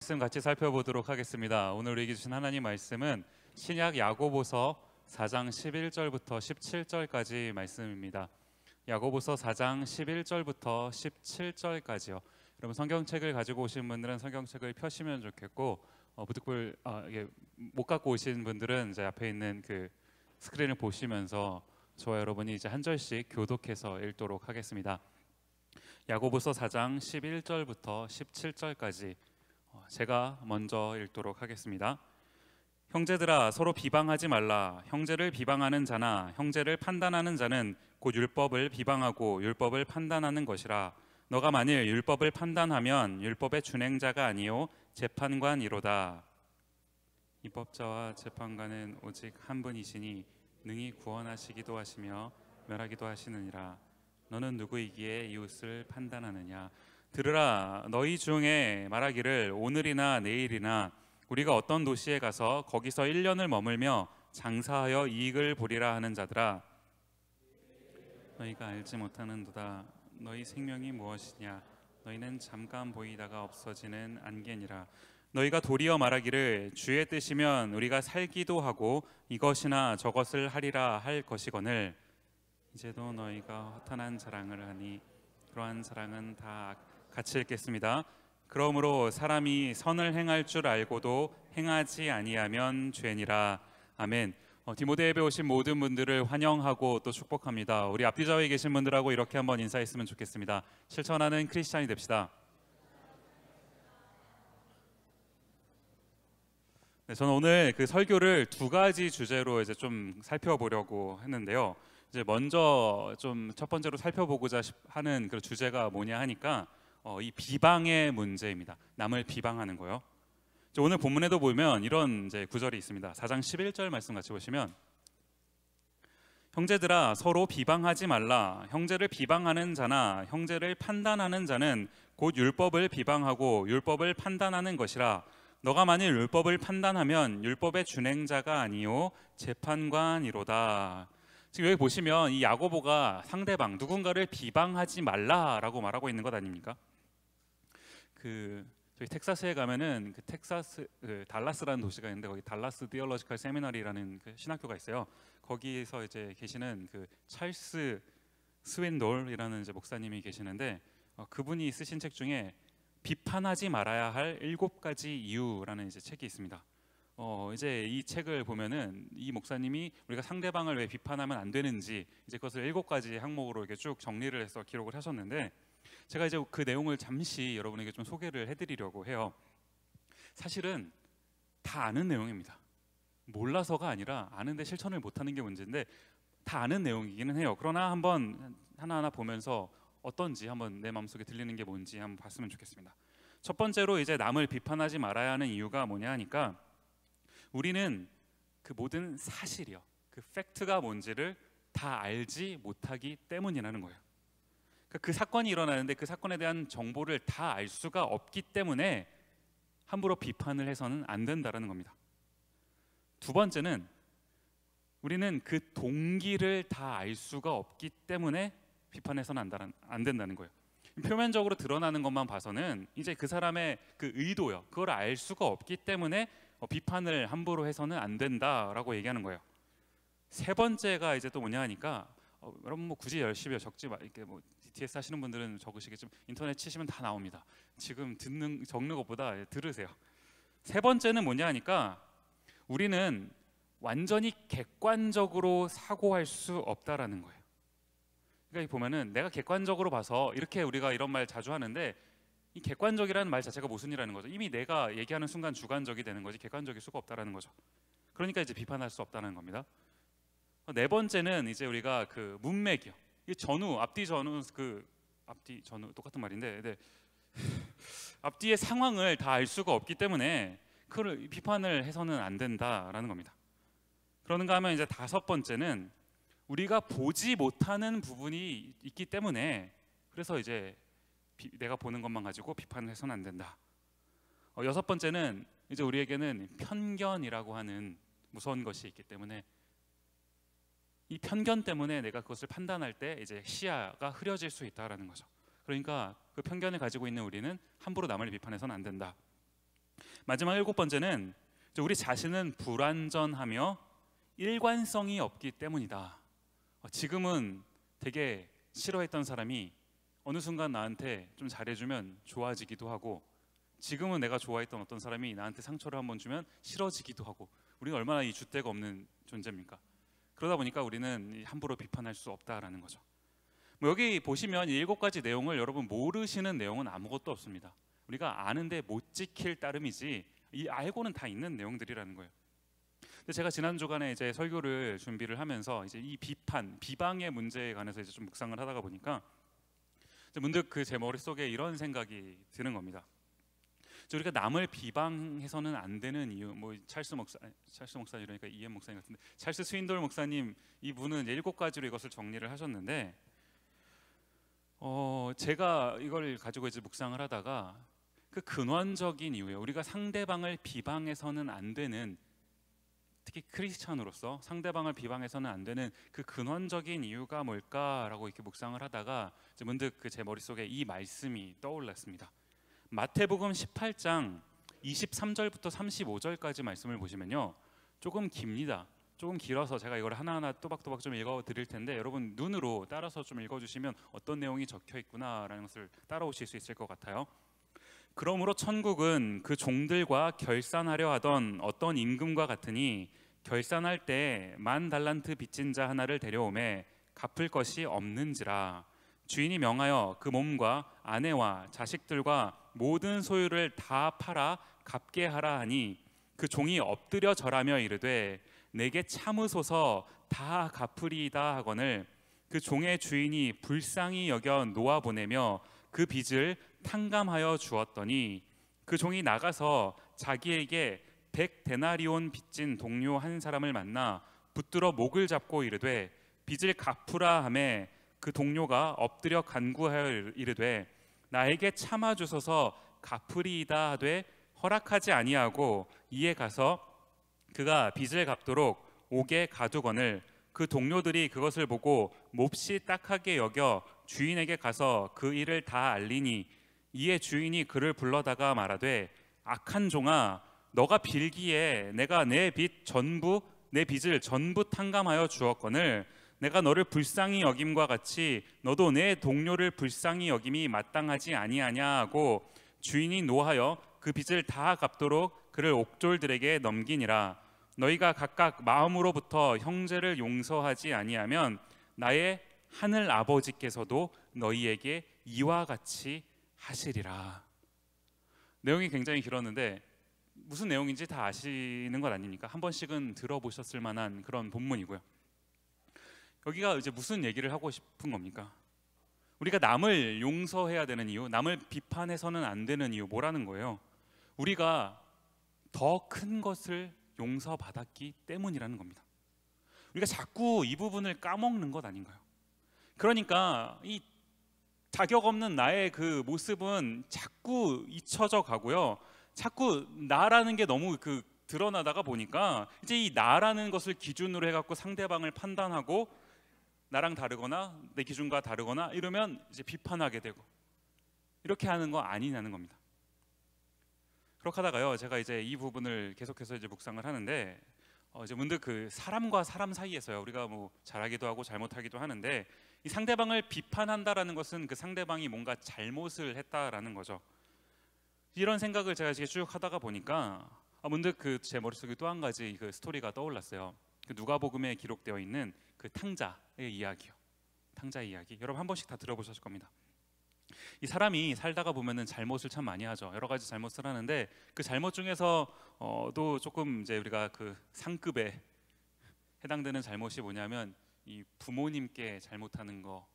말씀 같이 살펴보도록 하겠습니다. 오늘 우리에게 주신 하나님 말씀은 신약 야고보서 4장 11절부터 17절까지 말씀입니다. 야고보서 4장 11절부터 17절까지요. 여러분 성경책을 가지고 오신 분들은 성경책을 펴시면 좋겠고 부득불 이게 못 갖고 오신 분들은 이제 앞에 있는 그 스크린을 보시면서 저와 여러분이 이제 한 절씩 교독해서 읽도록 하겠습니다. 야고보서 4장 11절부터 17절까지 제가 먼저 읽도록 하겠습니다. 형제들아, 서로 비방하지 말라. 형제를 비방하는 자나 형제를 판단하는 자는 곧 율법을 비방하고 율법을 판단하는 것이라. 너가 만일 율법을 판단하면 율법의 준행자가 아니요 재판관이로다. 입법자와 재판관은 오직 한 분이시니 능히 구원하시기도 하시며 멸하기도 하시느니라. 너는 누구이기에 이웃을 판단하느냐? 들으라, 너희 중에 말하기를 오늘이나 내일이나 우리가 어떤 도시에 가서 거기서 1년을 머물며 장사하여 이익을 보리라 하는 자들아, 너희가 알지 못하는도다. 너희 생명이 무엇이냐? 너희는 잠깐 보이다가 없어지는 안개니라. 너희가 도리어 말하기를 주의 뜻이면 우리가 살기도 하고 이것이나 저것을 하리라 할 것이거늘 이제도 너희가 허탄한 자랑을 하니 그러한 자랑은 다 같이 읽겠습니다. 그러므로 사람이 선을 행할 줄 알고도 행하지 아니하면 죄니라. 아멘. 디모데 예배 오신 모든 분들을 환영하고 또 축복합니다. 우리 앞뒤 좌우에 계신 분들하고 이렇게 한번 인사했으면 좋겠습니다. 실천하는 크리스찬이 됩시다. 네, 저는 오늘 그 설교를 두 가지 주제로 이제 좀 살펴보려고 했는데요. 이제 먼저 좀 첫 번째로 살펴보고자 하는 그 주제가 뭐냐 하니까 이 비방의 문제입니다. 남을 비방하는 거요. 오늘 본문에도 보면 이런 이제 구절이 있습니다. 4장 11절 말씀 같이 보시면 형제들아, 서로 비방하지 말라. 형제를 비방하는 자나 형제를 판단하는 자는 곧 율법을 비방하고 율법을 판단하는 것이라. 너가 만일 율법을 판단하면 율법의 준행자가 아니요 재판관이로다. 지금 여기 보시면 이 야고보가 상대방 누군가를 비방하지 말라라고 말하고 있는 것 아닙니까? 저희 텍사스에 가면은 텍사스 달라스라는 도시가 있는데 거기 달라스 디얼러지컬 세미나리라는 그 신학교가 있어요. 거기에서 이제 계시는 그 찰스 스윈돌이라는 이제 목사님이 계시는데 그분이 쓰신 책 중에 비판하지 말아야 할 7가지 이유라는 이제 책이 있습니다. 이제 이 책을 보면은 이 목사님이 우리가 상대방을 왜 비판하면 안 되는지 이제 그것을 7가지 항목으로 이렇게 쭉 정리를 해서 기록을 하셨는데 제가 이제 그 내용을 잠시 여러분에게 좀 소개를 해드리려고 해요. 사실은 다 아는 내용입니다. 몰라서가 아니라 아는데 실천을 못하는 게 문제인데 다 아는 내용이기는 해요. 그러나 한번 하나하나 보면서 어떤지 한번 내 마음속에 들리는 게 뭔지 한번 봤으면 좋겠습니다. 첫 번째로 이제 남을 비판하지 말아야 하는 이유가 뭐냐 하니까 우리는 그 모든 사실이요, 그 팩트가 뭔지를 다 알지 못하기 때문이라는 거예요. 그 사건이 일어나는데 그 사건에 대한 정보를 다 알 수가 없기 때문에 함부로 비판을 해서는 안 된다라는 겁니다. 두 번째는 우리는 그 동기를 다 알 수가 없기 때문에 비판해서는 안 된다는 거예요. 표면적으로 드러나는 것만 봐서는 이제 그 사람의 그 의도요, 그걸 알 수가 없기 때문에 비판을 함부로 해서는 안 된다라고 얘기하는 거예요. 세 번째가 이제 또 뭐냐 하니까 여러분 뭐 굳이 열심히 적지 마, 이렇게 뭐 DTS 하시는 분들은 적으시겠지만 인터넷 치시면 다 나옵니다. 지금 적는 것보다 들으세요. 세 번째는 뭐냐 하니까 우리는 완전히 객관적으로 사고할 수 없다라는 거예요. 그러니까 보면은 내가 객관적으로 봐서 이렇게 우리가 이런 말 자주 하는데 이 객관적이라는 말 자체가 무슨이라는 거죠. 이미 내가 얘기하는 순간 주관적이 되는 거지 객관적일 수가 없다라는 거죠. 그러니까 이제 비판할 수 없다는 겁니다. 네 번째는 이제 우리가 그 문맥이요. 이 전후, 앞뒤 전후, 앞뒤 전후 똑같은 말인데, 네. 앞뒤의 상황을 다 알 수가 없기 때문에 그걸 비판을 해서는 안 된다라는 겁니다. 그러는가 하면 이제 다섯 번째는 우리가 보지 못하는 부분이 있기 때문에 그래서 이제 내가 보는 것만 가지고 비판을 해서는 안 된다. 여섯 번째는 이제 우리에게는 편견이라고 하는 무서운 것이 있기 때문에 이 편견 때문에 내가 그것을 판단할 때 이제 시야가 흐려질 수 있다라는 거죠. 그러니까 그 편견을 가지고 있는 우리는 함부로 남을 비판해서는 안 된다. 마지막 일곱 번째는 우리 자신은 불완전하며 일관성이 없기 때문이다. 지금은 되게 싫어했던 사람이 어느 순간 나한테 좀 잘해주면 좋아지기도 하고, 지금은 내가 좋아했던 어떤 사람이 나한테 상처를 한번 주면 싫어지기도 하고, 우리는 얼마나 이 줏대가 없는 존재입니까? 그러다 보니까 우리는 함부로 비판할 수 없다라는 거죠. 여기 보시면 이 7가지 내용을 여러분 모르시는 내용은 아무것도 없습니다. 우리가 아는데 못 지킬 따름이지 이 알고는 다 있는 내용들이라는 거예요. 근데 제가 지난 주간에 이제 설교를 준비를 하면서 이제 이 비방의 문제에 관해서 이제 좀 묵상을 하다가 보니까 문득 제 머릿속에 이런 생각이 드는 겁니다. 우리가 남을 비방해서는 안 되는 이유, 찰스 목사 이러니까 이엠 목사님 같은데, 찰스 스윈돌 목사님 이분은 7가지로 이것을 정리를 하셨는데, 제가 이걸 가지고 이제 묵상을 하다가 그 근원적인 이유예요. 우리가 상대방을 비방해서는 안 되는, 특히 크리스찬으로서 상대방을 비방해서는 안 되는 그 근원적인 이유가 뭘까라고 이렇게 묵상을 하다가 문득 제 머릿속에 이 말씀이 떠올랐습니다. 마태복음 18장 23절부터 35절까지 말씀을 보시면요, 조금 깁니다. 조금 길어서 제가 이걸 하나하나 또박또박 좀 읽어 드릴 텐데, 여러분 눈으로 따라서 좀 읽어주시면 어떤 내용이 적혀 있구나라는 것을 따라오실 수 있을 것 같아요. 그러므로 천국은 그 종들과 결산하려 하던 어떤 임금과 같으니, 결산할 때 10,000달란트 빚진 자 하나를 데려오매 갚을 것이 없는지라. 주인이 명하여 그 몸과 아내와 자식들과 모든 소유를 다 팔아 갚게 하라 하니, 그 종이 엎드려 절하며 이르되 내게 참으소서 다 갚으리이다 하거늘, 그 종의 주인이 불쌍히 여겨 놓아 보내며 그 빚을 탕감하여 주었더니, 그 종이 나가서 자기에게 100데나리온 빚진 동료 한 사람을 만나 붙들어 목을 잡고 이르되 빚을 갚으라 하매, 그 동료가 엎드려 간구하여 이르되 나에게 참아 주소서 갚으리이다 하되 허락하지 아니하고, 이에 가서 그가 빚을 갚도록 옥에 가두거늘, 그 동료들이 그것을 보고 몹시 딱하게 여겨 주인에게 가서 그 일을 다 알리니, 이에 주인이 그를 불러다가 말하되 악한 종아, 너가 빌기에 내가 내 빚을 전부 탕감하여 주었거늘, 내가 너를 불쌍히 여김과 같이 너도 내 동료를 불쌍히 여김이 마땅하지 아니하냐 하고, 주인이 노하여 그 빚을 다 갚도록 그를 옥졸들에게 넘기니라. 너희가 각각 마음으로부터 형제를 용서하지 아니하면 나의 하늘 아버지께서도 너희에게 이와 같이 하시리라. 내용이 굉장히 길었는데 무슨 내용인지 다 아시는 것 아닙니까? 한 번씩은 들어보셨을 만한 그런 본문이고요. 여기가 이제 무슨 얘기를 하고 싶은 겁니까? 우리가 남을 용서해야 되는 이유, 남을 비판해서는 안 되는 이유 뭐라는 거예요? 우리가 더 큰 것을 용서받았기 때문이라는 겁니다. 우리가 자꾸 이 부분을 까먹는 것 아닌가요? 그러니까 이 자격 없는 나의 그 모습은 자꾸 잊혀져 가고요, 자꾸 나라는 게 너무 드러나다가 보니까 이제 이 나라는 것을 기준으로 해갖고 상대방을 판단하고, 나랑 다르거나 내 기준과 다르거나 이러면 이제 비판하게 되고, 이렇게 하는 거 아니냐는 겁니다. 그렇게 하다가요, 제가 이제 이 부분을 계속해서 이제 묵상을 하는데, 이제 문득 사람과 사람 사이에서요, 우리가 잘하기도 하고 잘못하기도 하는데, 이 상대방을 비판한다라는 것은 그 상대방이 뭔가 잘못을 했다라는 거죠. 이런 생각을 제가 이제 쭉 하다가 보니까 문득 제 머릿속에 또 한 가지 스토리가 떠올랐어요. 누가복음에 기록되어 있는 그 탕자의 이야기요. 탕자의 이야기. 여러분 한 번씩 다 들어보셨을 겁니다. 이 사람이 살다가 보면은 잘못을 참 많이 하죠. 여러 가지 잘못을 하는데 그 잘못 중에서 또 조금 이제 우리가 상급에 해당되는 잘못이 뭐냐면 이 부모님께 잘못하는 거,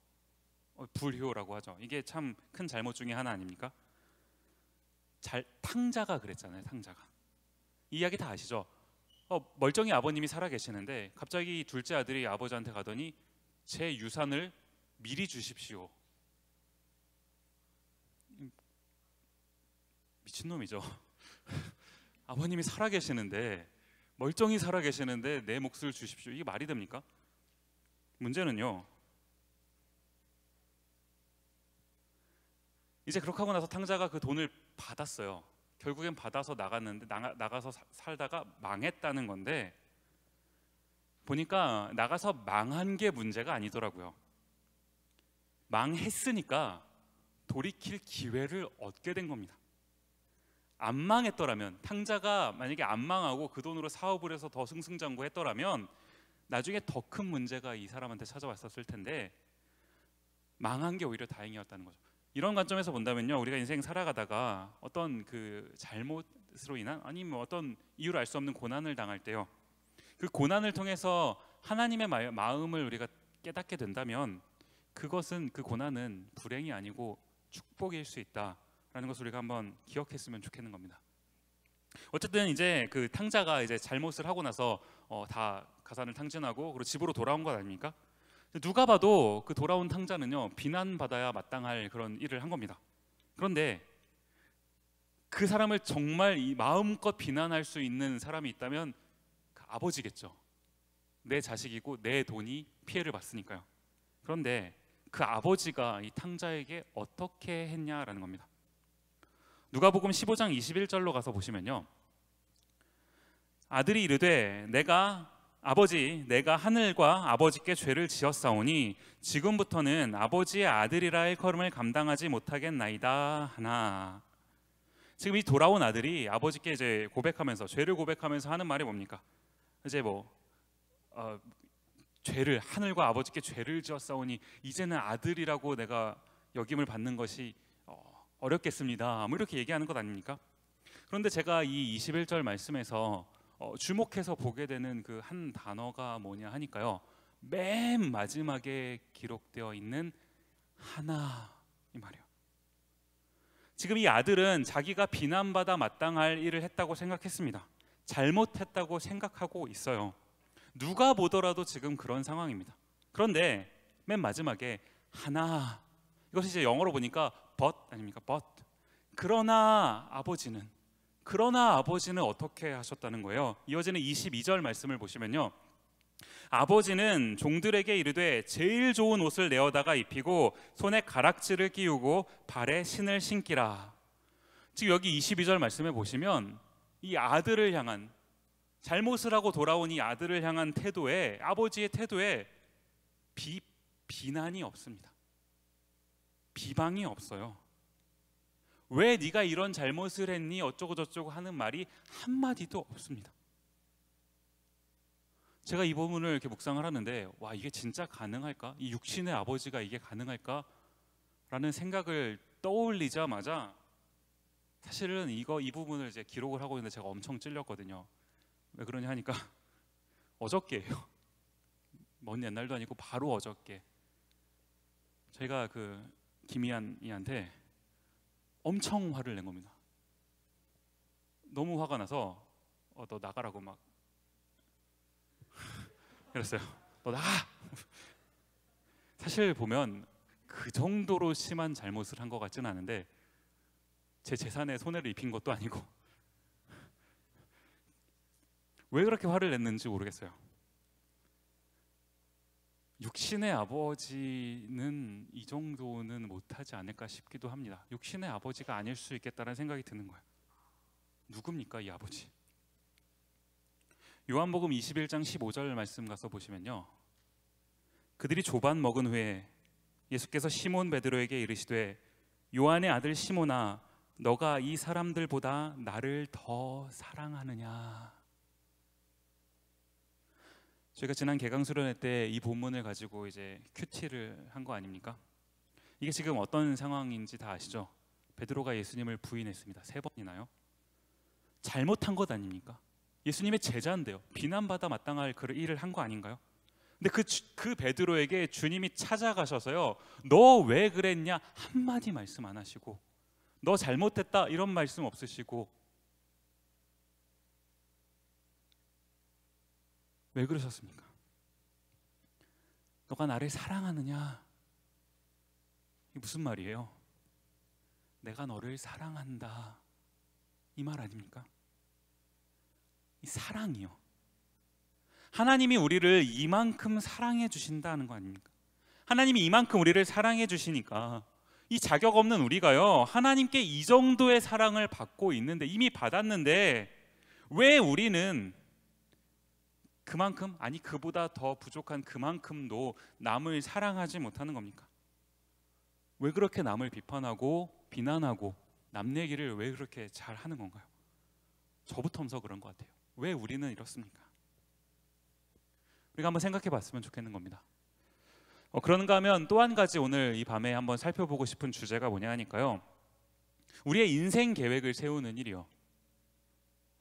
불효라고 하죠. 이게 참 큰 잘못 중에 하나 아닙니까? 탕자가 그랬잖아요. 탕자가. 이 이야기 다 아시죠? 멀쩡히 아버님이 살아계시는데 갑자기 둘째 아들이 아버지한테 가더니 제 유산을 미리 주십시오. 미친놈이죠. 아버님이 살아계시는데, 멀쩡히 살아계시는데 내 몫을 주십시오. 이게 말이 됩니까? 문제는요, 이제 그렇게 하고 나서 탕자가 그 돈을 받았어요. 결국엔 받아서 나갔는데 나가서 살다가 망했다는 건데, 보니까 나가서 망한 게 문제가 아니더라고요. 망했으니까 돌이킬 기회를 얻게 된 겁니다. 안 망했더라면, 탕자가 만약에 안 망하고 그 돈으로 사업을 해서 더 승승장구했더라면 나중에 더 큰 문제가 이 사람한테 찾아왔었을 텐데, 망한 게 오히려 다행이었다는 거죠. 이런 관점에서 본다면요, 우리가 인생 살아가다가 어떤 그 잘못으로 인한, 아니면 어떤 이유로 알 수 없는 고난을 당할 때요, 그 고난을 통해서 하나님의 마음을 우리가 깨닫게 된다면 그것은, 그 고난은 불행이 아니고 축복일 수 있다라는 것을 우리가 한번 기억했으면 좋겠는 겁니다. 어쨌든 이제 그 탕자가 이제 잘못을 하고 나서 다 가산을 탕진하고 그리고 집으로 돌아온 것 아닙니까? 누가 봐도 그 돌아온 탕자는요, 비난받아야 마땅할 그런 일을 한 겁니다. 그런데 그 사람을 정말 마음껏 비난할 수 있는 사람이 있다면 그 아버지겠죠. 내 자식이고 내 돈이 피해를 봤으니까요. 그런데 그 아버지가 이 탕자에게 어떻게 했냐라는 겁니다. 누가복음 15장 21절로 가서 보시면요, 아들이 이르되 아버지, 내가 하늘과 아버지께 죄를 지었사오니 지금부터는 아버지의 아들이라 일컬음을 감당하지 못하겠나이다 하나. 지금 이 돌아온 아들이 아버지께 이제 고백하면서, 죄를 고백하면서 하는 말이 뭡니까? 이제 죄를, 하늘과 아버지께 죄를 지었사오니 이제는 아들이라고 내가 역임을 받는 것이 어렵겠습니다, 이렇게 얘기하는 것 아닙니까? 그런데 제가 이 21절 말씀에서 주목해서 보게 되는 그 한 단어가 뭐냐 하니까요, 맨 마지막에 기록되어 있는 하나, 이 말이에요. 지금 이 아들은 자기가 비난받아 마땅할 일을 했다고 생각했습니다. 잘못했다고 생각하고 있어요. 누가 보더라도 지금 그런 상황입니다. 그런데 맨 마지막에 하나, 이것이 이제 영어로 보니까 but 아닙니까? but. 그러나 아버지는 어떻게 하셨다는 거예요? 이어지는 22절 말씀을 보시면요, 아버지는 종들에게 이르되 제일 좋은 옷을 내어다가 입히고 손에 가락지를 끼우고 발에 신을 신기라. 지금 여기 22절 말씀에 보시면 이 아들을 향한, 잘못을 하고 돌아온 이 아들을 향한 태도에, 아버지의 태도에 비난이 없습니다. 비방이 없어요. 왜 네가 이런 잘못을 했니? 어쩌고 저쩌고 하는 말이 한마디도 없습니다. 제가 이 부분을 이렇게 묵상을 하는데, 와, 이게 진짜 가능할까? 이 육신의 아버지가 이게 가능할까? 라는 생각을 떠올리자마자 사실은 이 부분을 이제 기록을 하고 있는데 제가 엄청 찔렸거든요. 왜 그러냐 하니까 어저께예요. 먼 옛날도 아니고 바로 어저께 저희가 그 김희안이한테 엄청 화를 낸 겁니다. 너무 화가 나서 너 나가라고 막 그랬어요. 너 나가! 사실 보면 그 정도로 심한 잘못을 한 것 같지는 않은데, 제 재산에 손해를 입힌 것도 아니고 왜 그렇게 화를 냈는지 모르겠어요. 육신의 아버지는 이 정도는 못하지 않을까 싶기도 합니다. 육신의 아버지가 아닐 수 있겠다는 생각이 드는 거예요. 누굽니까 이 아버지? 요한복음 21장 15절 말씀 가서 보시면요, 그들이 조반 먹은 후에 예수께서 시몬 베드로에게 이르시되 요한의 아들 시몬아, 너가 이 사람들보다 나를 더 사랑하느냐? 저희가 지난 개강 수련회 때 이 본문을 가지고 이제 큐티를 한 거 아닙니까? 이게 지금 어떤 상황인지 다 아시죠? 베드로가 예수님을 부인했습니다. 3번이나요? 잘못한 것 아닙니까? 예수님의 제자인데요. 비난받아 마땅할 그 일을 한 거 아닌가요? 근데 그 베드로에게 주님이 찾아가셔서요, 너 왜 그랬냐 한마디 말씀 안 하시고, 너 잘못했다 이런 말씀 없으시고, 왜 그러셨습니까? 너가 나를 사랑하느냐? 이게 무슨 말이에요? 내가 너를 사랑한다, 이 말 아닙니까? 이 사랑이요, 하나님이 우리를 이만큼 사랑해 주신다는 거 아닙니까? 하나님이 이만큼 우리를 사랑해 주시니까 이 자격 없는 우리가요, 하나님께 이 정도의 사랑을 받고 있는데, 이미 받았는데 왜 우리는 그만큼, 아니 그보다 더 부족한 그만큼도 남을 사랑하지 못하는 겁니까? 왜 그렇게 남을 비판하고 비난하고 남 얘기를 왜 그렇게 잘 하는 건가요? 저부터면서 그런 것 같아요. 왜 우리는 이렇습니까? 우리가 한번 생각해 봤으면 좋겠는 겁니다. 그런가 하면 또 한 가지 오늘 이 밤에 한번 살펴보고 싶은 주제가 뭐냐 하니까요, 우리의 인생 계획을 세우는 일이요,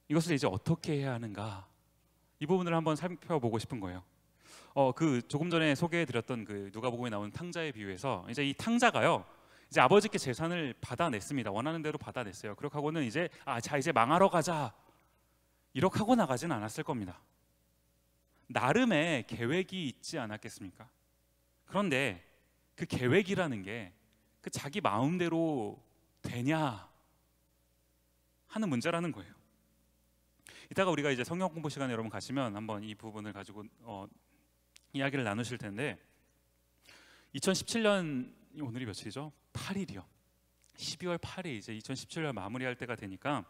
이것을 이제 어떻게 해야 하는가, 이 부분을 한번 살펴보고 싶은 거예요. 그 조금 전에 소개해드렸던 그 누가복음에 나오는 탕자의 비유에서 이제 이 탕자가요, 이제 아버지께 재산을 받아냈습니다. 원하는 대로 받아냈어요. 그렇게 하고는 이제 자 이제 망하러 가자, 이렇게 하고 나가진 않았을 겁니다. 나름의 계획이 있지 않았겠습니까? 그런데 그 계획이라는 게 그 자기 마음대로 되냐 하는 문제라는 거예요. 이따가 우리가 이제 성경 공부 시간에 여러분 가시면 한번 이 부분을 가지고 이야기를 나누실 텐데, 2017년 오늘이 며칠이죠? 8일이요. 12월 8일 이제 2017년 마무리할 때가 되니까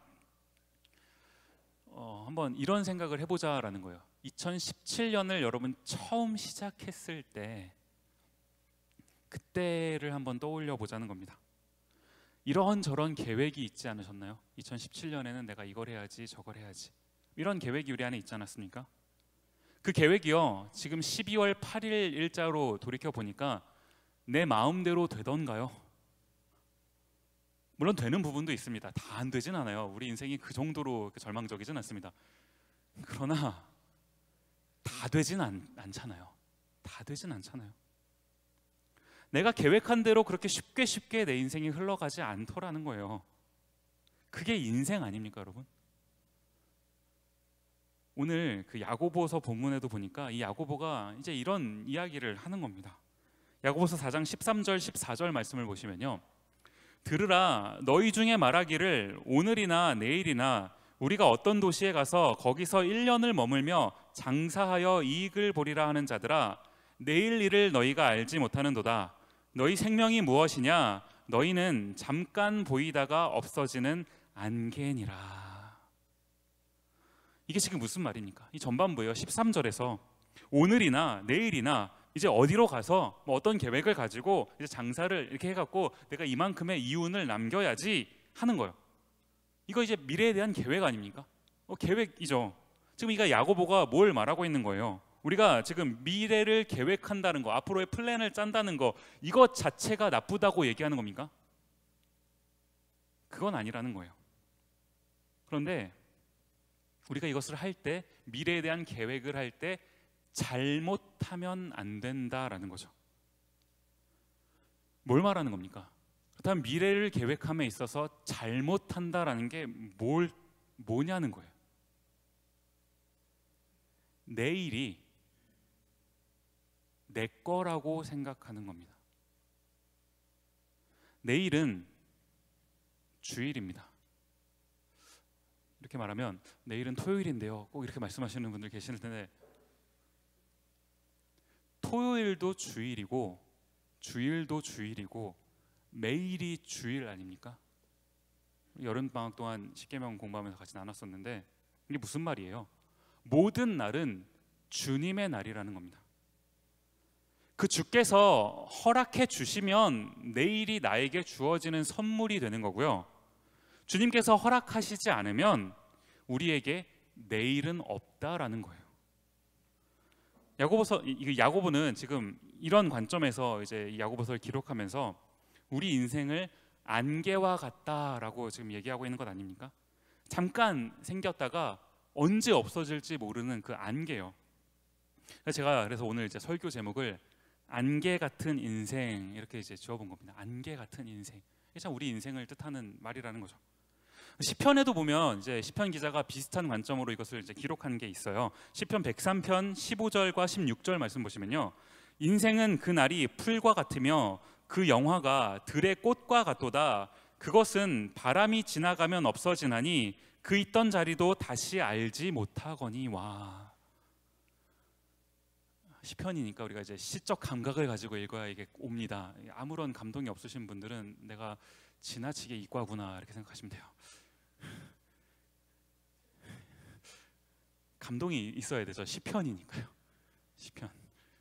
한번 이런 생각을 해보자라는 거예요. 2017년을 여러분 처음 시작했을 때 그때를 한번 떠올려 보자는 겁니다. 이런저런 계획이 있지 않으셨나요? 2017년에는 내가 이걸 해야지 저걸 해야지, 이런 계획이 우리 안에 있지 않았습니까? 그 계획이요, 지금 12월 8일 일자로 돌이켜 보니까 내 마음대로 되던가요? 물론 되는 부분도 있습니다. 다 안 되진 않아요. 우리 인생이 그 정도로 절망적이진 않습니다. 그러나 다 되진 않잖아요. 다 되진 않잖아요. 내가 계획한 대로 그렇게 쉽게 내 인생이 흘러가지 않더라는 거예요. 그게 인생 아닙니까, 여러분? 오늘 그 야고보서 본문에도 보니까 이 야고보가 이제 이런 이야기를 하는 겁니다. 야고보서 4장 13절 14절 말씀을 보시면요, 들으라, 너희 중에 말하기를 오늘이나 내일이나 우리가 어떤 도시에 가서 거기서 1년을 머물며 장사하여 이익을 보리라 하는 자들아, 내일 일을 너희가 알지 못하는도다. 너희 생명이 무엇이냐? 너희는 잠깐 보이다가 없어지는 안개니라. 이게 지금 무슨 말입니까? 이 전반부예요. 13절에서 오늘이나 내일이나 이제 어디로 가서 뭐 어떤 계획을 가지고 이제 장사를 이렇게 해갖고 내가 이만큼의 이윤을 남겨야지 하는 거예요. 이거 이제 미래에 대한 계획 아닙니까? 계획이죠. 지금 이거 야고보가 뭘 말하고 있는 거예요? 우리가 지금 미래를 계획한다는 거, 앞으로의 플랜을 짠다는 거, 이것 자체가 나쁘다고 얘기하는 겁니까? 그건 아니라는 거예요. 그런데 우리가 이것을 할 때, 미래에 대한 계획을 할 때 잘못하면 안 된다라는 거죠. 뭘 말하는 겁니까? 그렇다면 미래를 계획함에 있어서 잘못한다라는 게 뭐냐는 거예요. 내일이 내 거라고 생각하는 겁니다. 내일은 주일입니다. 이렇게 말하면 내일은 토요일인데요, 꼭 이렇게 말씀하시는 분들 계실 텐데, 토요일도 주일이고 주일도 주일이고 매일이 주일 아닙니까? 여름방학 동안 십계명 공부하면서 같이 나눴었는데, 이게 무슨 말이에요? 모든 날은 주님의 날이라는 겁니다. 그 주께서 허락해 주시면 내일이 나에게 주어지는 선물이 되는 거고요, 주님께서 허락하시지 않으면 우리에게 내일은 없다라는 거예요. 야고보는 지금 이런 관점에서 이제 이 야고보서를 기록하면서 우리 인생을 안개와 같다라고 지금 얘기하고 있는 것 아닙니까? 잠깐 생겼다가 언제 없어질지 모르는 그 안개요. 그래서 오늘 이제 설교 제목을 안개 같은 인생 이렇게 이제 지어본 겁니다. 안개 같은 인생. 이게 참 우리 인생을 뜻하는 말이라는 거죠. 시편에도 보면 이제 시편 기자가 비슷한 관점으로 이것을 이제 기록한 게 있어요. 시편 103편 15절과 16절 말씀 보시면요, 인생은 그 날이 풀과 같으며 그 영화가 들의 꽃과 같도다. 그것은 바람이 지나가면 없어지나니 그 있던 자리도 다시 알지 못하거니와. 시편이니까 우리가 이제 시적 감각을 가지고 읽어야 이게 옵니다. 아무런 감동이 없으신 분들은 내가 지나치게 이과구나 이렇게 생각하시면 돼요. 감동이 있어야 되죠. 시편이니까요. 시편.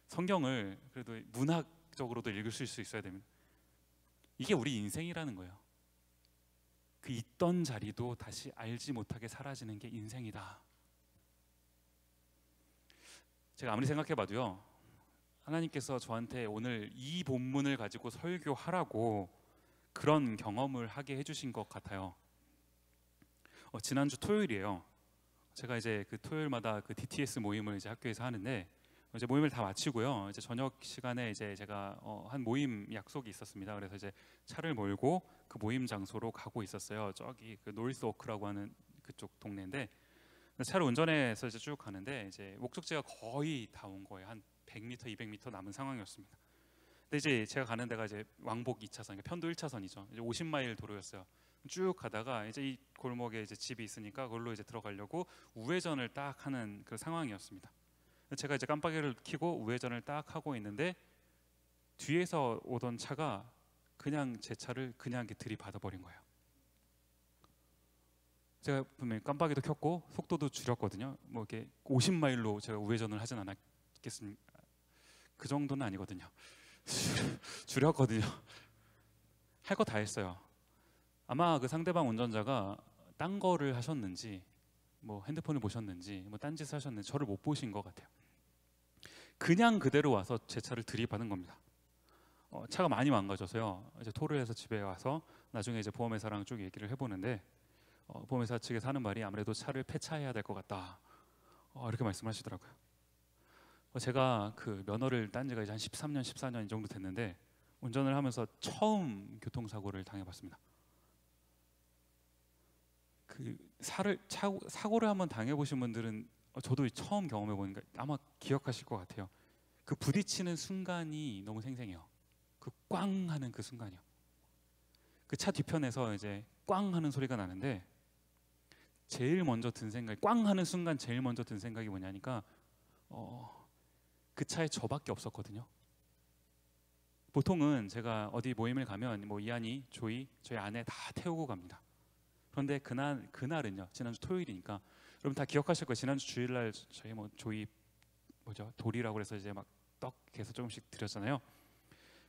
성경을 그래도 문학적으로도 읽을 수 있어야 됩니다. 이게 우리 인생이라는 거예요. 그 있던 자리도 다시 알지 못하게 사라지는 게 인생이다. 제가 아무리 생각해봐도요, 하나님께서 저한테 오늘 이 본문을 가지고 설교하라고 그런 경험을 하게 해주신 것 같아요. 지난주 토요일이에요. 제가 이제 그 토요일마다 그 DTS 모임을 이제 학교에서 하는데, 이제 모임을 다 마치고요, 이제 저녁 시간에 이제 제가 한 모임 약속이 있었습니다. 그래서 이제 차를 몰고 그 모임 장소로 가고 있었어요. 저기 그 노리스워크라고 하는 그쪽 동네인데, 차를 운전해서 이제 쭉 가는데 이제 목적지가 거의 다 온 거예요. 한 100m, 200m 남은 상황이었습니다. 근데 이제 제가 가는 데가 이제 왕복 2차선, 그러니까 편도 1차선이죠. 이제 50마일 도로였어요. 쭉 가다가 이제 이 골목에 이제 집이 있으니까 그걸로 이제 들어가려고 우회전을 딱 하는 그 상황이었습니다. 제가 이제 깜빡이를 켜고 우회전을 딱 하고 있는데 뒤에서 오던 차가 그냥 제 차를 그냥 이렇게 들이받아 버린 거예요. 제가 분명히 깜빡이도 켰고 속도도 줄였거든요. 뭐 이렇게 50마일로 제가 우회전을 하진 않았겠습니까? 그 정도는 아니거든요. 줄였거든요. 할 거 다 했어요. 아마 그 상대방 운전자가 딴 거를 하셨는지, 뭐 핸드폰을 보셨는지, 뭐 딴짓을 하셨는지 저를 못 보신 것 같아요. 그냥 그대로 와서 제 차를 들이받은 겁니다. 차가 많이 망가져서요. 이제 토를 해서 집에 와서 나중에 이제 보험회사랑 쭉 얘기를 해보는데, 보험회사 측에서 하는 말이 아무래도 차를 폐차해야 될 것 같다, 이렇게 말씀하시더라고요. 제가 그 면허를 딴 지가 이제 한 13년, 14년 이 정도 됐는데 운전을 하면서 처음 교통사고를 당해봤습니다. 그 사고를 한번 당해보신 분들은, 저도 처음 경험해보니까 아마 기억하실 것 같아요. 그 부딪히는 순간이 너무 생생해요. 그 꽝 하는 그 순간이요. 그 차 뒤편에서 이제 꽝 하는 소리가 나는데 제일 먼저 든 생각이, 꽝 하는 순간 제일 먼저 든 생각이 뭐냐니까 그 차에 저밖에 없었거든요. 보통은 제가 어디 모임을 가면 뭐 이한이, 조이, 저희 아내 다 태우고 갑니다. 그런데 그날은요, 지난주 토요일이니까 여러분 다 기억하실 거예요. 지난주 주일날 저희 뭐 조이 돌이라고 해서 이제 막 떡 계속 조금씩 드렸잖아요.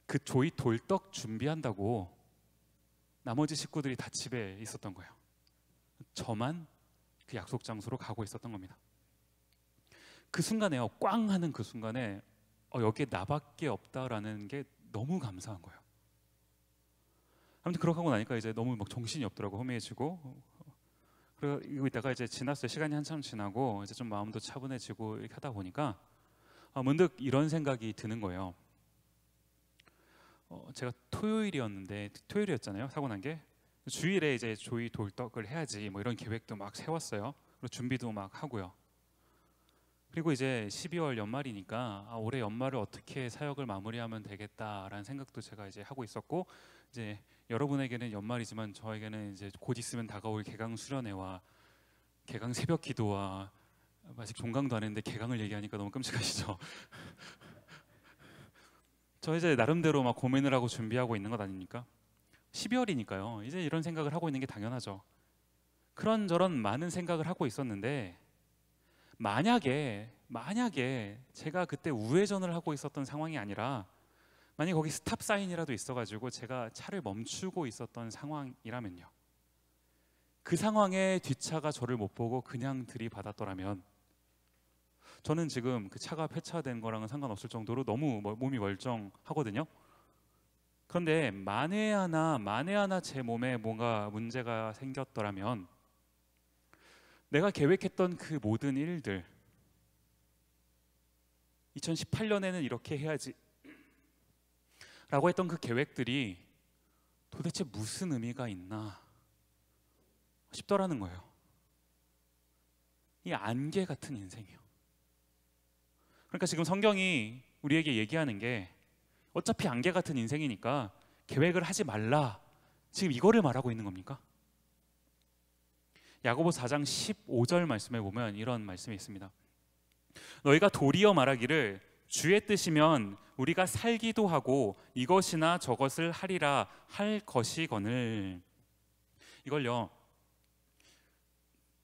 그 조이 돌떡 준비한다고 나머지 식구들이 다 집에 있었던 거예요. 저만 그 약속 장소로 가고 있었던 겁니다. 그 순간에요, 꽝 하는 그 순간에 여기에 나밖에 없다라는 게 너무 감사한 거예요. 아무튼 그렇게 하고 나니까 이제 너무 막 정신이 없더라고, 허미해지고. 그리고 있다가 이제 지났어요. 시간이 한참 지나고 이제 좀 마음도 차분해지고 이렇게 하다 보니까 문득 이런 생각이 드는 거예요. 제가 토요일이었잖아요, 사고 난 게. 주일에 이제 조이 돌떡을 해야지 뭐 이런 계획도 막 세웠어요. 그리고 준비도 막 하고요. 그리고 이제 12월 연말이니까 올해 연말을 어떻게 사역을 마무리하면 되겠다라는 생각도 제가 이제 하고 있었고, 이제 여러분에게는 연말이지만 저에게는 이제 곧 있으면 다가올 개강 수련회와 개강 새벽 기도와, 아직 종강도 안 했는데 개강을 얘기하니까 너무 끔찍하시죠? 저 이제 나름대로 막 고민을 하고 준비하고 있는 것 아닙니까? 12월이니까요. 이제 이런 생각을 하고 있는 게 당연하죠. 그런저런 많은 생각을 하고 있었는데 만약에 제가 그때 우회전을 하고 있었던 상황이 아니라, 만약에 거기 스탑 사인이라도 있어가지고 제가 차를 멈추고 있었던 상황이라면요, 그 상황에 뒷차가 저를 못 보고 그냥 들이받았더라면 저는 지금 그 차가 폐차된 거랑은 상관없을 정도로 너무 몸이 멀쩡하거든요. 그런데 만에 하나 제 몸에 뭔가 문제가 생겼더라면, 내가 계획했던 그 모든 일들, 2018년에는 이렇게 해야지 라고 했던 그 계획들이 도대체 무슨 의미가 있나 싶더라는 거예요. 이 안개 같은 인생이요. 그러니까 지금 성경이 우리에게 얘기하는 게, 어차피 안개 같은 인생이니까 계획을 하지 말라, 지금 이거를 말하고 있는 겁니까? 야고보 4장 15절 말씀에 보면 이런 말씀이 있습니다. 너희가 도리어 말하기를 주의 뜻이면 우리가 살기도 하고 이것이나 저것을 하리라 할 것이거늘. 이걸요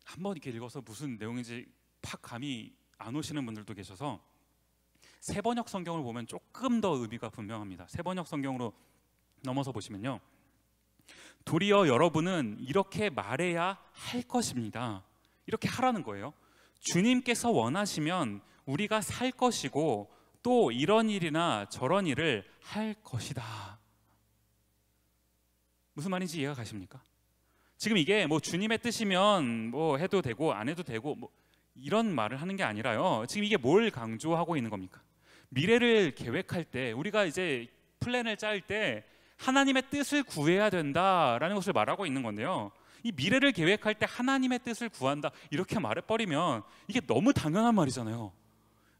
한번 이렇게 읽어서 무슨 내용인지 팍 감이 안 오시는 분들도 계셔서 세번역 성경을 보면 조금 더 의미가 분명합니다. 세번역 성경으로 넘어서 보시면요, 도리어 여러분은 이렇게 말해야 할 것입니다. 이렇게 하라는 거예요. 주님께서 원하시면 우리가 살 것이고 또 이런 일이나 저런 일을 할 것이다. 무슨 말인지 이해가 가십니까? 지금 이게 뭐 주님의 뜻이면 뭐 해도 되고 안 해도 되고 뭐 이런 말을 하는 게 아니라요, 지금 이게 뭘 강조하고 있는 겁니까? 미래를 계획할 때, 우리가 이제 플랜을 짤 때 하나님의 뜻을 구해야 된다라는 것을 말하고 있는 건데요, 이 미래를 계획할 때 하나님의 뜻을 구한다 이렇게 말해버리면 이게 너무 당연한 말이잖아요.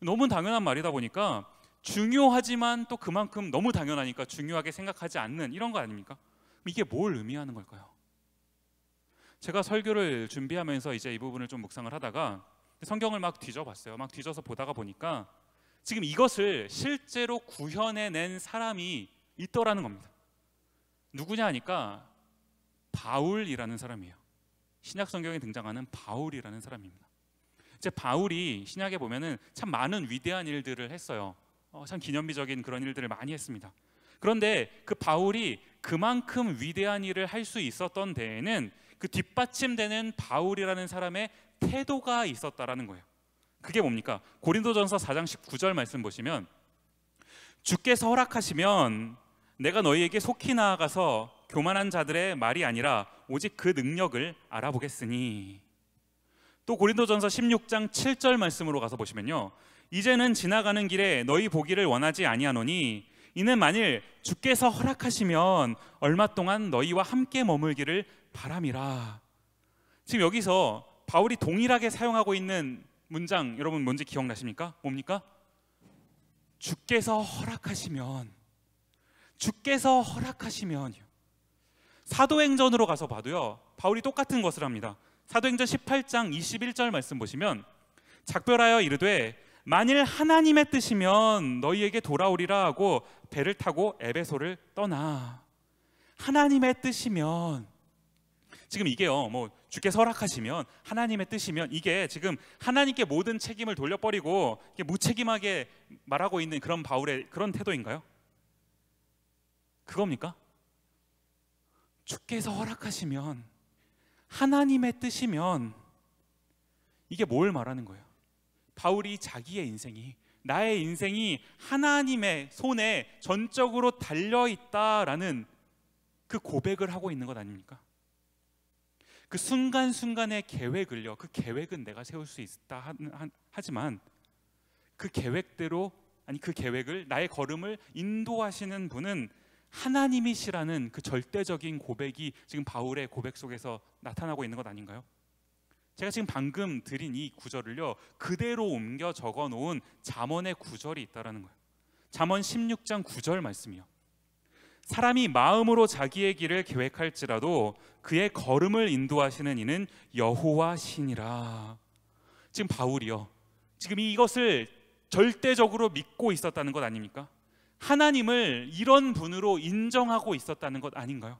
너무 당연한 말이다 보니까 중요하지만 또 그만큼 너무 당연하니까 중요하게 생각하지 않는 이런 거 아닙니까? 이게 뭘 의미하는 걸까요? 제가 설교를 준비하면서 이제 이 부분을 좀 묵상을 하다가 성경을 막 뒤져봤어요. 막 뒤져서 보다가 보니까 지금 이것을 실제로 구현해낸 사람이 있더라는 겁니다. 누구냐 하니까 바울이라는 사람이에요. 신약 성경에 등장하는 바울이라는 사람입니다. 이제 바울이 신약에 보면은 참 많은 위대한 일들을 했어요. 참 기념비적인 그런 일들을 많이 했습니다. 그런데 그 바울이 그만큼 위대한 일을 할 수 있었던 데에는 그 뒷받침되는 바울이라는 사람의 태도가 있었다라는 거예요. 그게 뭡니까? 고린도전서 4장 19절 말씀 보시면, 주께서 허락하시면 내가 너희에게 속히 나아가서 교만한 자들의 말이 아니라 오직 그 능력을 알아보겠으니. 또 고린도전서 16장 7절 말씀으로 가서 보시면요, 이제는 지나가는 길에 너희 보기를 원하지 아니하노니 이는 만일 주께서 허락하시면 얼마 동안 너희와 함께 머물기를 바람이라. 지금 여기서 바울이 동일하게 사용하고 있는 문장 여러분 뭔지 기억나십니까? 뭡니까? 주께서 허락하시면, 주께서 허락하시면. 사도행전으로 가서 봐도요, 바울이 똑같은 것을 합니다. 사도행전 18장 21절 말씀 보시면, 작별하여 이르되 만일 하나님의 뜻이면 너희에게 돌아오리라 하고 배를 타고 에베소를 떠나. 하나님의 뜻이면, 지금 이게요, 뭐 주께서 허락하시면, 하나님의 뜻이면, 이게 지금 하나님께 모든 책임을 돌려버리고 무책임하게 말하고 있는 그런 바울의 그런 태도인가요? 그겁니까? 주께서 허락하시면, 하나님의 뜻이면, 이게 뭘 말하는 거예요? 바울이 자기의 인생이, 나의 인생이 하나님의 손에 전적으로 달려있다라는 그 고백을 하고 있는 것 아닙니까? 그 순간순간의 계획을요, 그 계획은 내가 세울 수 있다 하지만 그 계획대로, 아니 그 계획을, 나의 걸음을 인도하시는 분은 하나님이시라는 그 절대적인 고백이 지금 바울의 고백 속에서 나타나고 있는 것 아닌가요? 제가 지금 방금 드린 이 구절을요 그대로 옮겨 적어 놓은 잠언의 구절이 있다라는 거예요. 잠언 16장 9절 말씀이요, 사람이 마음으로 자기의 길을 계획할지라도 그의 걸음을 인도하시는 이는 여호와시니라. 지금 바울이요, 지금 이것을 절대적으로 믿고 있었다는 것 아닙니까? 하나님을 이런 분으로 인정하고 있었다는 것 아닌가요?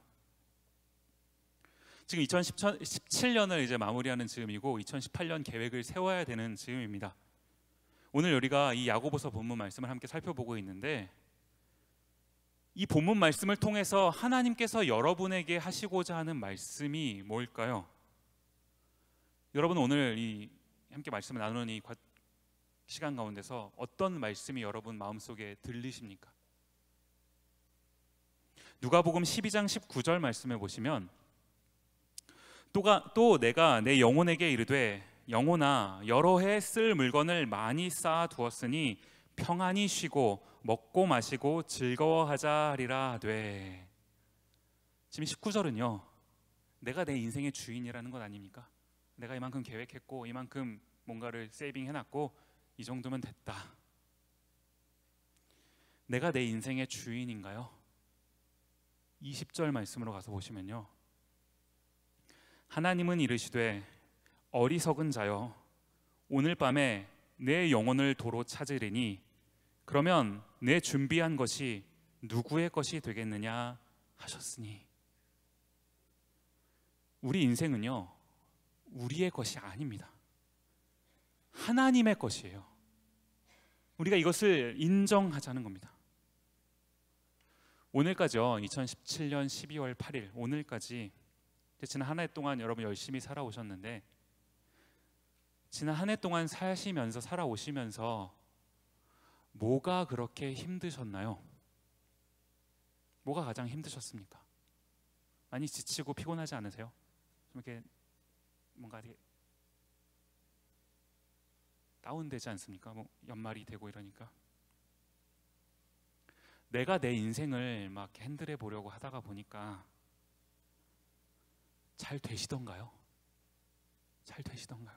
지금 2017년을 이제 마무리하는 즈음이고 2018년 계획을 세워야 되는 즈음입니다. 오늘 우리가 이 야고보서 본문 말씀을 함께 살펴보고 있는데, 이 본문 말씀을 통해서 하나님께서 여러분에게 하시고자 하는 말씀이 뭘까요? 여러분 오늘 이 함께 말씀을 나누는 이 시간 가운데서 어떤 말씀이 여러분 마음속에 들리십니까? 누가복음 12장 19절 말씀에 보시면, 또 내가 내 영혼에게 이르되 영혼아 여러 해 쓸 물건을 많이 쌓아 두었으니 평안히 쉬고 먹고 마시고 즐거워하자 하리라 하되. 지금 19절은요 내가 내 인생의 주인이라는 것 아닙니까? 내가 이만큼 계획했고 이만큼 뭔가를 세이빙해놨고 이 정도면 됐다. 내가 내 인생의 주인인가요? 20절 말씀으로 가서 보시면요, 하나님은 이르시되 어리석은 자여 오늘 밤에 내 영혼을 도로 찾으리니 그러면 내 준비한 것이 누구의 것이 되겠느냐 하셨으니. 우리 인생은요, 우리의 것이 아닙니다. 하나님의 것이에요. 우리가 이것을 인정하자는 겁니다. 오늘까지요, 2017년 12월 8일 오늘까지 지난 한 해 동안 여러분 열심히 살아오셨는데, 지난 한 해 동안 사시면서 살아오시면서 뭐가 그렇게 힘드셨나요? 뭐가 가장 힘드셨습니까? 많이 지치고 피곤하지 않으세요? 좀 이렇게 뭔가 되게 다운되지 않습니까? 뭐 연말이 되고 이러니까. 내가 내 인생을 막 핸들해 보려고 하다가 보니까 잘 되시던가요? 잘 되시던가요?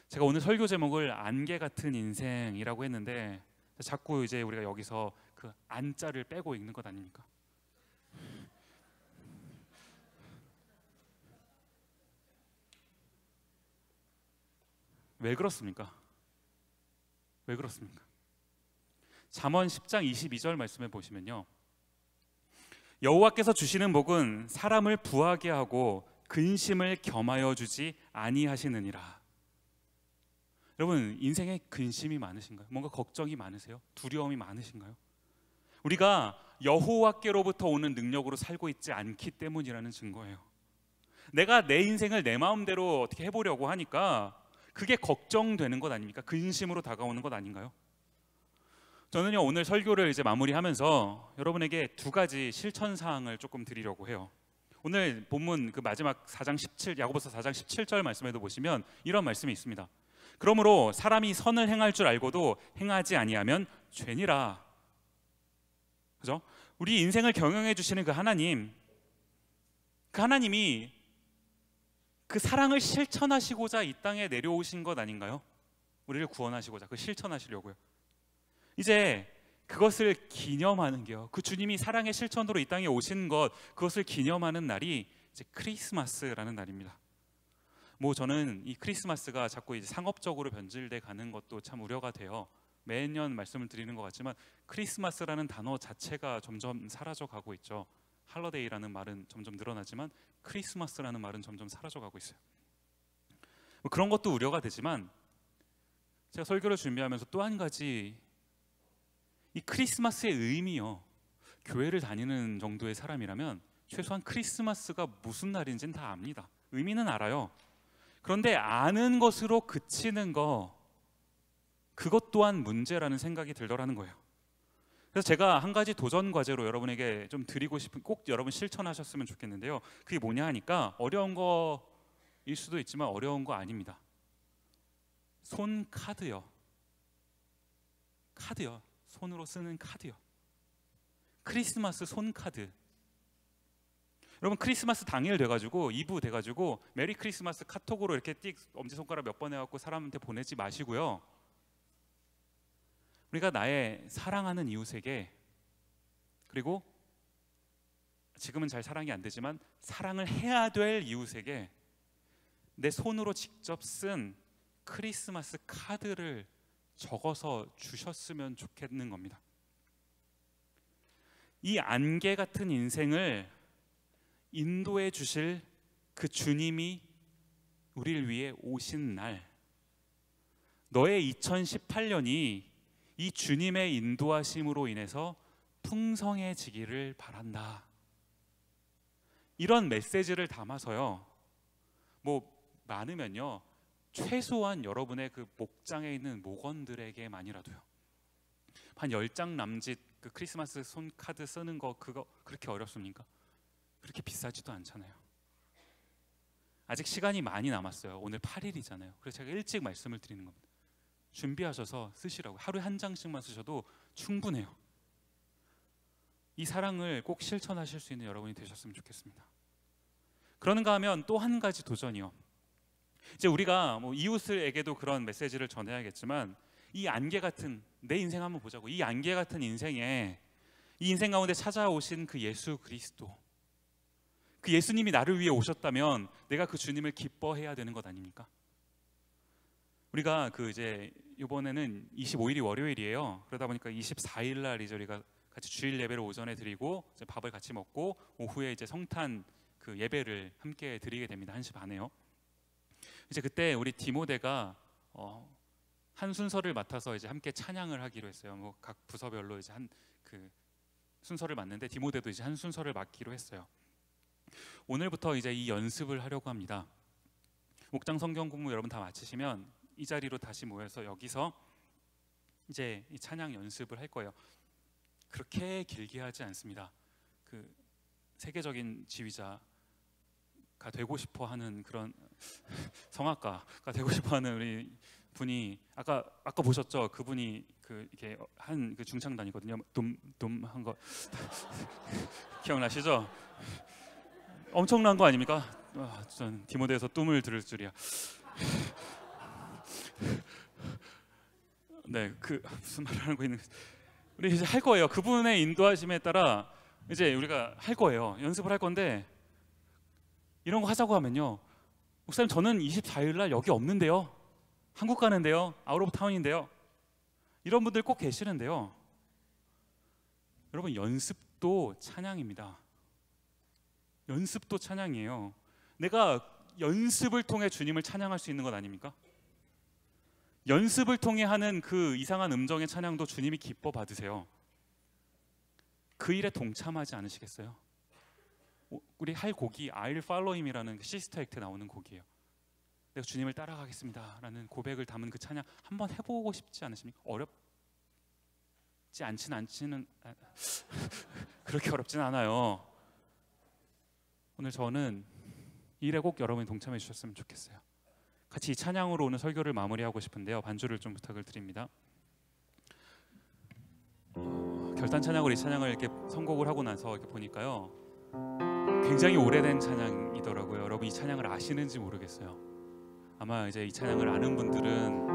제가 오늘 설교 제목을 안개 같은 인생이라고 했는데, 자꾸 이제 우리가 여기서 그 안자를 빼고 읽는 것 아닙니까? 왜 그렇습니까? 왜 그렇습니까? 잠언 10장 22절 말씀에 보시면요, 여호와께서 주시는 복은 사람을 부하게 하고 근심을 겸하여 주지 아니하시느니라. 여러분, 인생에 근심이 많으신가요? 뭔가 걱정이 많으세요? 두려움이 많으신가요? 우리가 여호와께로부터 오는 능력으로 살고 있지 않기 때문이라는 증거예요. 내가 내 인생을 내 마음대로 어떻게 해보려고 하니까 그게 걱정되는 것 아닙니까? 근심으로 다가오는 것 아닌가요? 저는요, 오늘 설교를 이제 마무리하면서 여러분에게 두 가지 실천 사항을 조금 드리려고 해요. 오늘 본문 그 마지막 4장 17, 야고보서 4장 17절 말씀에도 보시면 이런 말씀이 있습니다. 그러므로 사람이 선을 행할 줄 알고도 행하지 아니하면 죄니라. 그죠? 우리 인생을 경영해 주시는 그 하나님, 그 하나님이 그 사랑을 실천하시고자 이 땅에 내려오신 것 아닌가요? 우리를 구원하시고자 그 실천하시려고요. 이제 그것을 기념하는 게요, 그 주님이 사랑의 실천으로 이 땅에 오신 것, 그것을 기념하는 날이 이제 크리스마스라는 날입니다. 뭐 저는 이 크리스마스가 자꾸 이제 상업적으로 변질돼 가는 것도 참 우려가 돼요. 매년 말씀을 드리는 것 같지만 크리스마스라는 단어 자체가 점점 사라져 가고 있죠. 할러데이라는 말은 점점 늘어나지만 크리스마스라는 말은 점점 사라져 가고 있어요. 뭐 그런 것도 우려가 되지만, 제가 설교를 준비하면서 또 한 가지, 이 크리스마스의 의미요, 교회를 다니는 정도의 사람이라면 최소한 크리스마스가 무슨 날인지는 다 압니다. 의미는 알아요. 그런데 아는 것으로 그치는 거, 그것 또한 문제라는 생각이 들더라는 거예요. 그래서 제가 한 가지 도전 과제로 여러분에게 좀 드리고 싶은, 꼭 여러분 실천하셨으면 좋겠는데요, 그게 뭐냐 하니까 어려운 거일 수도 있지만 어려운 거 아닙니다. 손 카드요. 카드요. 손으로 쓰는 카드요. 크리스마스 손 카드. 여러분, 크리스마스 당일 돼가지고 2부 돼가지고 메리 크리스마스 카톡으로 이렇게 띡 엄지손가락 몇 번 해갖고 사람한테 보내지 마시고요, 우리가 나의 사랑하는 이웃에게, 그리고 지금은 잘 사랑이 안 되지만 사랑을 해야 될 이웃에게 내 손으로 직접 쓴 크리스마스 카드를 적어서 주셨으면 좋겠는 겁니다. 이 안개 같은 인생을 인도해 주실 그 주님이 우리를 위해 오신 날, 너의 2018년이 이 주님의 인도하심으로 인해서 풍성해지기를 바란다. 이런 메시지를 담아서요, 뭐 많으면요, 최소한 여러분의 그 목장에 있는 목원들에게만이라도요, 한 10장 남짓 그 크리스마스 손카드 쓰는 거, 그거 그렇게 어렵습니까? 그렇게 비싸지도 않잖아요. 아직 시간이 많이 남았어요. 오늘 8일이잖아요. 그래서 제가 일찍 말씀을 드리는 겁니다. 준비하셔서 쓰시라고. 하루에 한 장씩만 쓰셔도 충분해요. 이 사랑을 꼭 실천하실 수 있는 여러분이 되셨으면 좋겠습니다. 그러는가 하면 또 한 가지 도전이요, 이제 우리가 뭐 이웃에게도 그런 메시지를 전해야겠지만, 이 안개 같은 내 인생 한번 보자고. 이 안개 같은 인생에, 이 인생 가운데 찾아오신 그 예수 그리스도, 그 예수님이 나를 위해 오셨다면 내가 그 주님을 기뻐해야 되는 것 아닙니까? 우리가 그 이제 이번에는 25일이 월요일이에요. 그러다 보니까 24일 날 이제 우리가 같이 주일 예배를 오전에 드리고 이제 밥을 같이 먹고 오후에 이제 성탄 그 예배를 함께 드리게 됩니다. 1시 반에요. 이제 그때 우리 디모데가 한 순서를 맡아서 이제 함께 찬양을 하기로 했어요. 뭐 각 부서별로 이제 한 그 순서를 맡는데 디모데도 이제 한 순서를 맡기로 했어요. 오늘부터 이제 이 연습을 하려고 합니다. 목장 성경 공부 여러분 다 마치시면 이 자리로 다시 모여서 여기서 이제 이 찬양 연습을 할 거예요. 그렇게 길게 하지 않습니다. 그 세계적인 지휘자가 되고 싶어하는 그런 성악가가 되고 싶어하는 우리 분이 아까 보셨죠? 그분이 그 이렇게 한 그 중창단이거든요. 둠 한 거 기억나시죠? 엄청난 거 아닙니까? 전 디모데에서 둠을 들을 줄이야. 네, 그 무슨 말을 하고 있는? 우리 이제 할 거예요. 그분의 인도하심에 따라 이제 우리가 할 거예요. 연습을 할 건데 이런 거 하자고 하면요, 목사님 저는 24일 날 여기 없는데요, 한국 가는데요, 아웃 오브 타운인데요, 이런 분들 꼭 계시는데요. 여러분 연습도 찬양입니다. 연습도 찬양이에요. 내가 연습을 통해 주님을 찬양할 수 있는 것 아닙니까? 연습을 통해 하는 그 이상한 음정의 찬양도 주님이 기뻐 받으세요. 그 일에 동참하지 않으시겠어요? 우리 할 곡이 I'll follow him이라는 시스터 액트에 나오는 곡이에요. 내가 주님을 따라가겠습니다 라는 고백을 담은 그 찬양 한번 해보고 싶지 않으십니까? 어렵지 않지는 그렇게 어렵진 않아요. 오늘 저는 이 일에 꼭 여러분이 동참해 주셨으면 좋겠어요. 같이 이 찬양으로 오늘 설교를 마무리하고 싶은데요, 반주를 좀 부탁을 드립니다. 결단 찬양으로 이 찬양을 이렇게 선곡을 하고 나서 이렇게 보니까요, 굉장히 오래된 찬양이더라고요. 여러분 이 찬양을 아시는지 모르겠어요. 아마 이제 이 찬양을 아는 분들은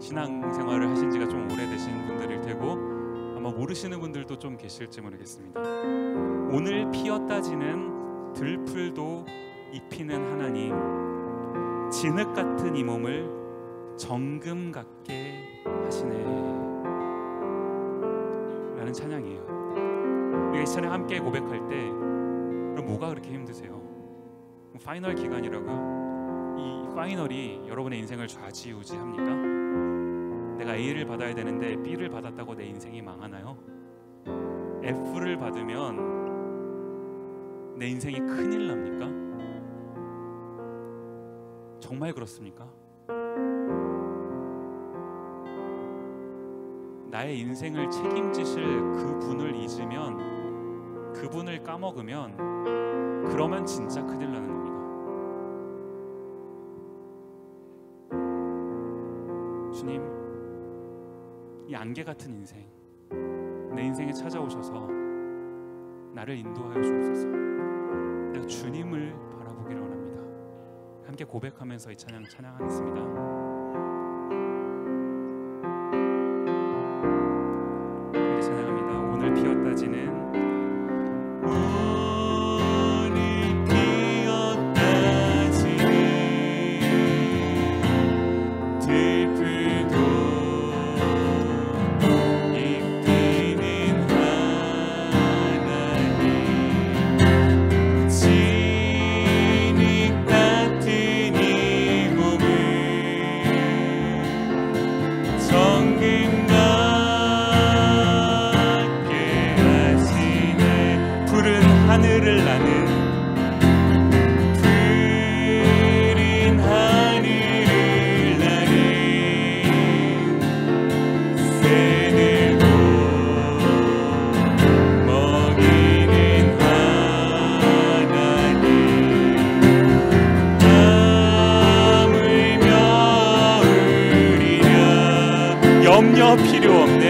신앙생활을 하신 지가 좀 오래되신 분들일 테고, 아마 모르시는 분들도 좀 계실지 모르겠습니다. 오늘 피었다 지는 들풀도 입히는 하나님, 진흙 같은 이 몸을 정금 같게 하시네 라는 찬양이에요. 우리가 이 찬양 함께 고백할 때 그럼 뭐가 그렇게 힘드세요? 파이널 기간이라고요? 이 파이널이 여러분의 인생을 좌지우지합니까? 내가 A를 받아야 되는데 B를 받았다고 내 인생이 망하나요? F를 받으면 내 인생이 큰일 납니까? 정말 그렇습니까? 나의 인생을 책임지실 그분을 잊으면, 그분을 까먹으면, 그러면 진짜 큰일 나는 겁니다. 주님, 이 안개 같은 인생, 내 인생에 찾아오셔서 나를 인도하여 주옵소서. 내가 주님을 바라보기를 원합니다. 함께 고백하면서 이 찬양 찬양하겠습니다. 함께 찬양합니다. 오늘 피었다 지는 하늘을 나는 푸른 하늘을 나는 새들도 먹이는 하나님, 하물며 으리랴. 염려 필요 없네.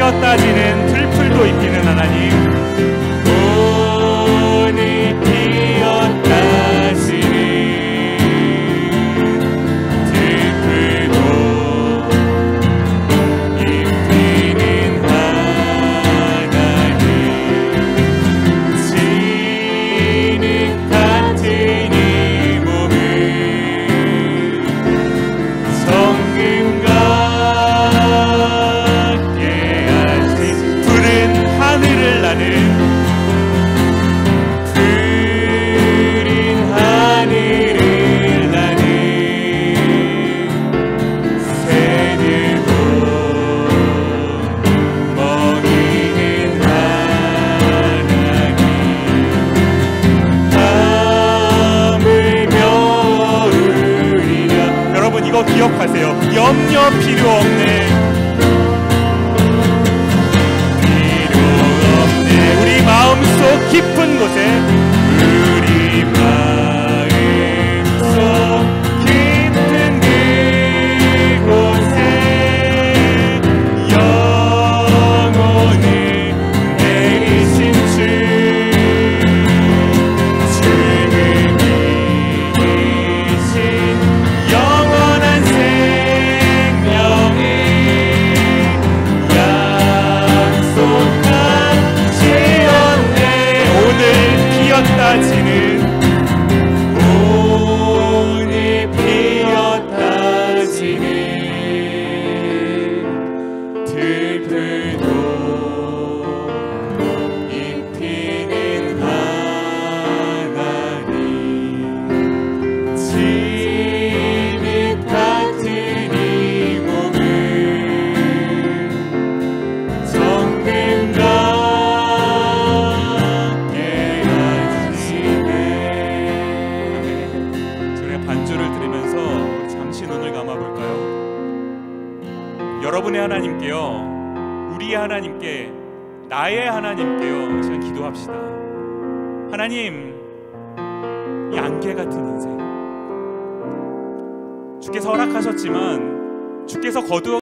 피었다지는 들풀도 입히는 하나님, 꽃이 피었다지는 들풀도 입히는 하나님, 진흙 같은 이 몸을 성금과 깨하신 푸른 하늘을 나는 새들고 먹이는 하나님, 밤을 겨울이라. 여러분 이거 기억하세요. 염려 필요 없네. 우리 마음속 깊은 곳에, 우리 마음속 깊은 그곳에 영혼을 내리신 주는 이기신 영원한 생명을 약속하시었네. 오늘 피었다지는 오늘 피었다지는 들풀도 입히는 하나님, 진흙 같은 이 몸을 성금과 깨하시네. 저희가 반주를 들으면서 잠시 눈을 감아볼까요? 여러분의 하나님께요, 우리의 하나님께, 나의 하나님께요, 시간 기도합시다. 하나님, 이 안개 같은 인생 주께서 허락하셨지만, 주께서 거두어